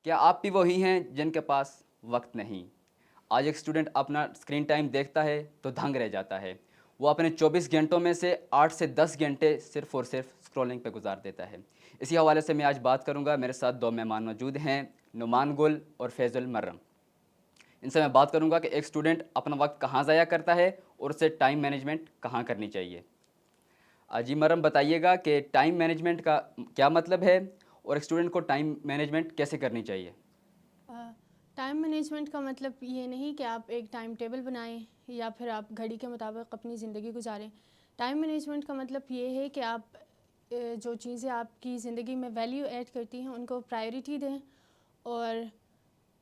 کیا آپ بھی وہی ہیں جن کے پاس وقت نہیں؟ آج ایک اسٹوڈنٹ اپنا اسکرین ٹائم دیکھتا ہے تو دھنگ رہ جاتا ہے. وہ اپنے 24 گھنٹوں میں سے 8 سے 10 گھنٹے صرف اور صرف اسکرولنگ پہ گزار دیتا ہے. اسی حوالے سے میں آج بات کروں گا. میرے ساتھ 2 مہمان موجود ہیں, نعمان گل اور فیض المرم. ان سے میں بات کروں گا کہ ایک اسٹوڈنٹ اپنا وقت کہاں ضائع کرتا ہے اور اسے ٹائم مینجمنٹ کہاں کرنی چاہیے. جی مرم, بتائیے گا کہ ٹائم مینجمنٹ کا کیا مطلب ہے اور ایک اسٹوڈنٹ کو ٹائم مینجمنٹ کیسے کرنی چاہیے. ٹائم مینجمنٹ کا مطلب یہ نہیں کہ آپ ایک ٹائم ٹیبل بنائیں یا پھر آپ گھڑی کے مطابق اپنی زندگی گزاریں. ٹائم مینجمنٹ کا مطلب یہ ہے کہ آپ جو چیزیں آپ کی زندگی میں ویلیو ایڈ کرتی ہیں ان کو پرائیورٹی دیں اور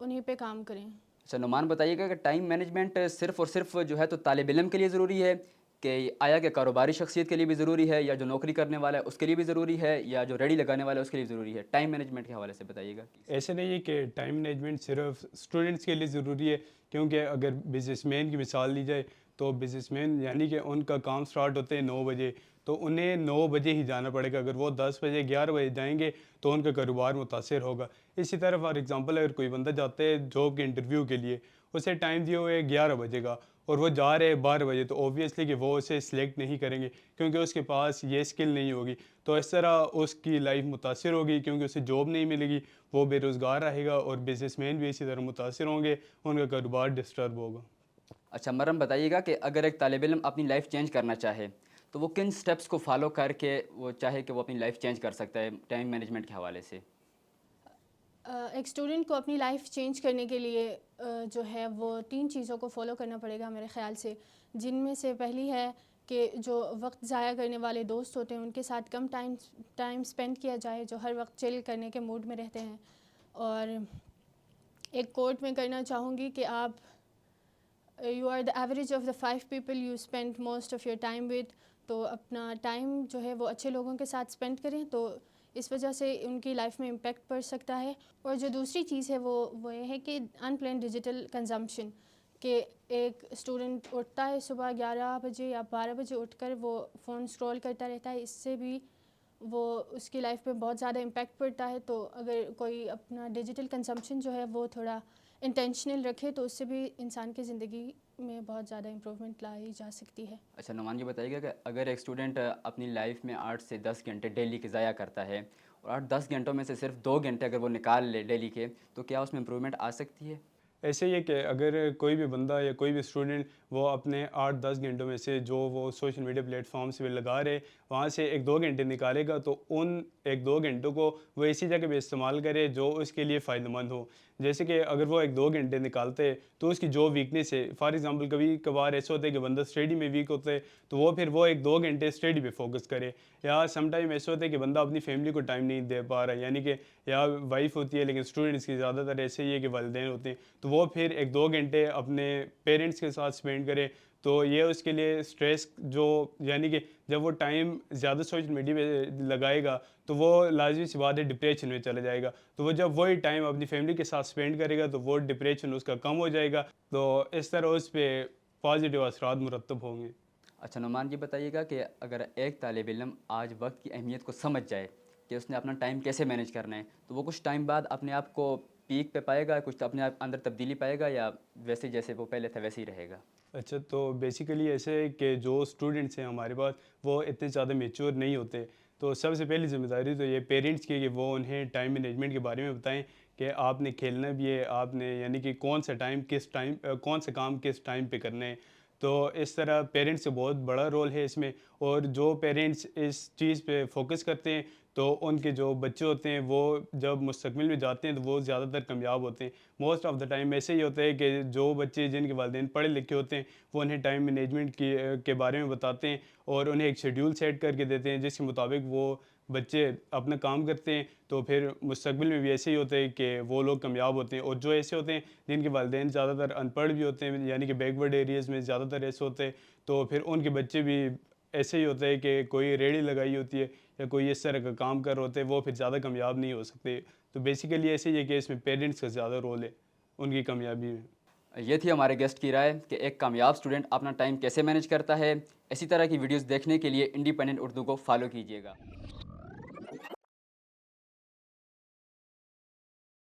انہیں پہ کام کریں. اچھا نعمان, بتائیے گا کہ ٹائم مینجمنٹ صرف اور صرف جو ہے تو طالب علم کے لیے ضروری ہے کہ آیا کہ کاروباری شخصیت کے لیے بھی ضروری ہے, یا جو نوکری کرنے والا ہے اس کے لیے بھی ضروری ہے, یا جو ریڈی لگانے والا ہے اس کے لیے ضروری ہے؟ ٹائم مینجمنٹ کے حوالے سے بتائیے گا. ایسے نہیں ہے کہ ٹائم مینجمنٹ صرف اسٹوڈنٹس کے لیے ضروری ہے, کیونکہ اگر بزنس مین کی مثال لی جائے تو بزنس مین یعنی کہ ان کا کام سٹارٹ ہوتے ہیں 9 بجے, تو انہیں 9 بجے ہی جانا پڑے گا. اگر وہ 10 بجے 11 بجے جائیں گے تو ان کا کاروبار متاثر ہوگا. اسی طرح فار ایگزامپل اگر کوئی بندہ جاتا ہے جاب کے انٹرویو کے لیے, اسے ٹائم دیا ہوا ہے 11 بجے کا اور وہ جا رہے ہیں 12 بجے, تو اوبویسلی کہ وہ اسے سلیکٹ نہیں کریں گے کیونکہ اس کے پاس یہ اسکل نہیں ہوگی. تو اس طرح اس کی لائف متاثر ہوگی کیونکہ اسے جاب نہیں ملے گی, وہ بے روزگار رہے گا, اور بزنس مین بھی اسی طرح متاثر ہوں گے, ان کا کاروبار ڈسٹرب ہوگا. اچھا مرم, بتائیے گا کہ اگر ایک طالب علم اپنی لائف چینج کرنا چاہے تو وہ کن سٹیپس کو فالو کر کے وہ چاہے کہ وہ اپنی لائف چینج کر سکتا ہے ٹائم مینجمنٹ کے حوالے سے؟ ایک اسٹوڈنٹ کو اپنی لائف چینج کرنے کے لیے جو ہے وہ 3 چیزوں کو فالو کرنا پڑے گا میرے خیال سے, جن میں سے پہلی ہے کہ جو وقت ضائع کرنے والے دوست ہوتے ہیں ان کے ساتھ کم ٹائم اسپینڈ کیا جائے جو ہر وقت چل کرنے کے موڈ میں رہتے ہیں. اور ایک کوٹ میں کرنا چاہوں گی کہ آپ you are the average of the 5 people you spend most of your time with. تو اپنا ٹائم جو ہے وہ اچھے لوگوں کے ساتھ اسپینڈ کریں, تو اس وجہ سے ان کی لائف میں امپیکٹ پڑ سکتا ہے. اور جو دوسری چیز ہے وہ یہ ہے کہ ان پلان ڈیجیٹل کنزمپشن, کہ ایک اسٹوڈنٹ اٹھتا ہے صبح 11 بجے یا 12 بجے اٹھ کر وہ فون اسکرول کرتا رہتا ہے, اس سے بھی وہ اس کی لائف پہ بہت زیادہ امپیکٹ پڑتا ہے. تو اگر کوئی اپنا ڈیجیٹل کنزمپشن جو ہے وہ تھوڑا انٹینشنل رکھے تو اس سے بھی انسان کی زندگی میں بہت زیادہ امپرومنٹ لائی جا سکتی ہے. اچھا نعمان جی, بتائیے گا کہ اگر ایک اسٹوڈنٹ اپنی لائف میں 8 سے 10 گھنٹے ڈیلی کے ضائع کرتا ہے اور 8-10 گھنٹوں میں سے صرف 2 گھنٹے اگر وہ نکال لے ڈیلی کے, تو کیا اس میں امپرومنٹ آ سکتی ہے؟ ایسے ہی ہے کہ اگر کوئی بھی بندہ یا کوئی بھی اسٹوڈنٹ وہ اپنے 8-10 گھنٹوں میں سے جو وہ سوشل میڈیا پلیٹ فارمس پہ لگا رہے وہاں سے 1-2 گھنٹے نکالے گا, تو ان 1-2 گھنٹوں کو وہ اسی جگہ پہ استعمال کرے جو اس کے لیے فائدہ مند ہو. جیسے کہ اگر وہ 1-2 گھنٹے نکالتے تو اس کی جو ویکنیس ہے, فار ایگزامپل کبھی کبھار ایسا ہوتا ہے کہ بندہ اسٹڈی میں ویک ہوتا ہے تو وہ پھر وہ 1-2 گھنٹے اسٹڈی پہ فوکس کرے, یا سم ٹائم ایسا ہوتا ہے کہ بندہ اپنی فیملی کو ٹائم نہیں دے پا رہا ہے, یعنی کہ یا وائف ہوتی ہے لیکن اسٹوڈنٹس کی زیادہ تر ایسے ہی ہے کہ والدین ہوتے ہیں, تو وہ پھر 1-2 گھنٹے اپنے پیرنٹس کے ساتھ اسپینڈ کرے. تو یہ اس کے لیے اسٹریس جو یعنی کہ جب وہ ٹائم زیادہ سوشل میڈیا پہ لگائے گا تو وہ لازمی سی بات ہے ڈپریشن میں چلا جائے گا. تو وہ جب وہی ٹائم اپنی فیملی کے ساتھ اسپینڈ کرے گا تو وہ ڈپریشن اس کا کم ہو جائے گا, تو اس طرح اس پہ پازیٹیو اثرات مرتب ہوں گے. اچھا نعمان جی, بتائیے گا کہ اگر ایک طالب علم آج وقت کی اہمیت کو سمجھ جائے کہ اس نے اپنا ٹائم کیسے مینیج کرنا ہے, تو وہ کچھ ٹائم بعد اپنے آپ کو پیک پہ پائے گا, کچھ اپنے آپ اندر تبدیلی پائے گا, یا ویسے جیسے وہ پہلے تھا ویسے ہی رہے گا؟ اچھا, تو بیسیکلی ایسے ہے کہ جو اسٹوڈنٹس ہیں ہمارے پاس وہ اتنے زیادہ میچور نہیں ہوتے, تو سب سے پہلی ذمہ داری تو یہ پیرنٹس کی ہے کہ وہ انہیں ٹائم مینجمنٹ کے بارے میں بتائیں کہ آپ نے کھیلنا بھی ہے, آپ نے یعنی کہ کون سا کام کس ٹائم پہ کرنا ہے. تو اس طرح پیرنٹس کا بہت بڑا رول ہے اس میں, اور جو پیرنٹس اس چیز پہ فوکس کرتے ہیں تو ان کے جو بچے ہوتے ہیں وہ جب مستقبل میں جاتے ہیں تو وہ زیادہ تر کامیاب ہوتے ہیں. موسٹ آف دا ٹائم ایسے ہی ہوتا ہے کہ جو بچے جن کے والدین پڑھے لکھے ہوتے ہیں وہ انہیں ٹائم مینجمنٹ کے بارے میں بتاتے ہیں اور انہیں ایک شیڈیول سیٹ کر کے دیتے ہیں جس کے مطابق وہ بچے اپنا کام کرتے ہیں. تو پھر مستقبل میں بھی ایسے ہی ہوتے ہیں کہ وہ لوگ کامیاب ہوتے ہیں. اور جو ایسے ہوتے ہیں جن کے والدین زیادہ تر ان پڑھ بھی ہوتے ہیں, یعنی کہ بیک ورڈ ایریاز میں زیادہ تر ایسے ہوتے ہیں, تو پھر ان کے بچے بھی ایسے ہی ہوتے ہیں کہ کوئی ریڑھی لگائی ہوتی ہے یا کوئی اس طرح کا کام کر رہے ہوتے ہیں, وہ پھر زیادہ کامیاب نہیں ہو سکتے. تو بیسیکلی ایسے ہی ہے کہ اس میں پیرنٹس کا زیادہ رول ہے ان کی کامیابی میں. یہ تھی ہمارے گیسٹ کی رائے کہ ایک کامیاب اسٹوڈنٹ اپنا ٹائم کیسے مینیج کرتا ہے. اسی طرح کی ویڈیوز دیکھنے کے لیے انڈیپینڈنٹ اردو کو فالو کیجیے گا.